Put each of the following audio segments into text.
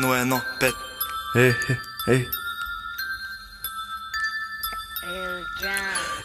2-0-1-5. Ей.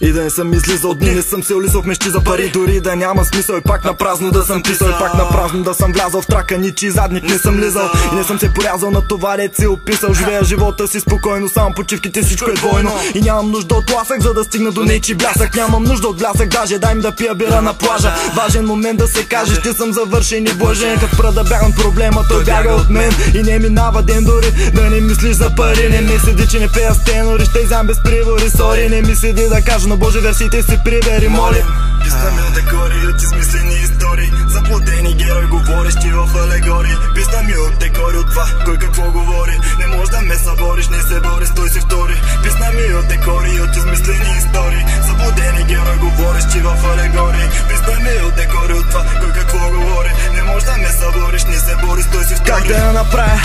И да не съм излизал дни, не съм се улизал в мечти за пари. Дори да няма смисъл и пак на празно да съм писал. И пак на празно да съм влязал в трака, ничи задник не съм лизал. И не съм се порязал на това, дет си описал. Живея живота си спокойно, само почивките всичко е двойно. И нямам нужда от ласък, за да стигна до нечи блясък. Нямам нужда от блясък, даже дай ми да пия бира на плажа. Важен момент да се каже, ще съм завършен и блажен. Като спра да бягам проблема, той бяга от мен. И не минава ден дори да не мислиш за пари. Не ми седи, че не пея с тенори, ще изям без привори. Сори, не ми седи да кажа на Боже версиите си прибери, молим. Писна от декори, от измислени истории, заблудени герой, говорещи в алегории. Писна ми от декори, от това, кой какво говори. Не може да ме събориш, не се бори, стой си втори. Писна ми от декори, от измислени истории, заблудени герой, говорещи в алегории. Писна ми от декори, от това, кой какво говори. Не може да ме събориш, не се бори, стой си втори. Как да я направя?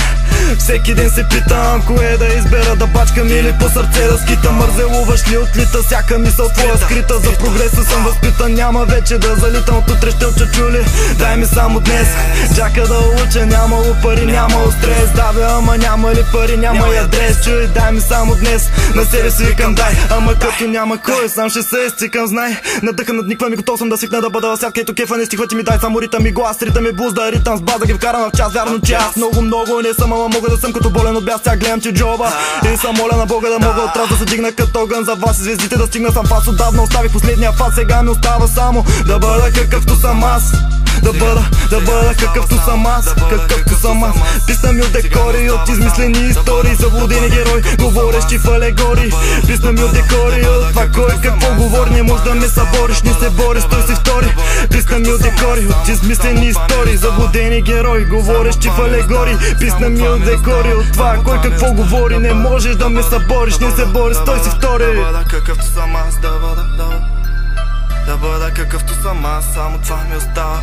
Всеки ден се питам, кое да избера, да бачкам или по сърце да скитам. Мързелуваш ли отлита всяка мисъл твоя скрита? За прогреса съм възпитан, няма вече да залитам от утре ще чули. Дай ми само днес, чака да уча, нямало пари, нямало стрес. Давя, ама няма ли пари, няма и адрес. Чуй, дай ми само днес, на себе си викам дай. Ама като няма кой, сам ще се изцикам, знай. Надъха надниквам и готов съм да свикна да бъда в сядка. Ето кефа не стихва ти ми дай само ритъм и глас. Ритъм и блуз, да ритъм с база ги вкарам в час. Вярно, че аз много не съм, ама мога да съм като болен от бяс. Сега гледам, че джоба и съм моля на Бога да мога от раз да се дигна като огън за вас и звездите да стигна сам фас. Отдавна оставих последния фас, сега ми остава само да бъда какъвто съм аз. Да бъда какъвто съм аз, какъвто съм аз. Писна ми от декори, от измислени истории, заблудени герой, говорещи в алегории. Писна ми от декори, от това кой какво говори. Не може да ме събориш, не се бори, стой си втори. Писна ми от декори, от измислени истории, заблудени герой, говорещи в алегории. Писна ми от декори, от това кой какво говори. Не можеш да ме събориш, не се бори, стой си втори. Да бъда какъвто съм аз, да бъда какъвто съм аз, само това ми остава.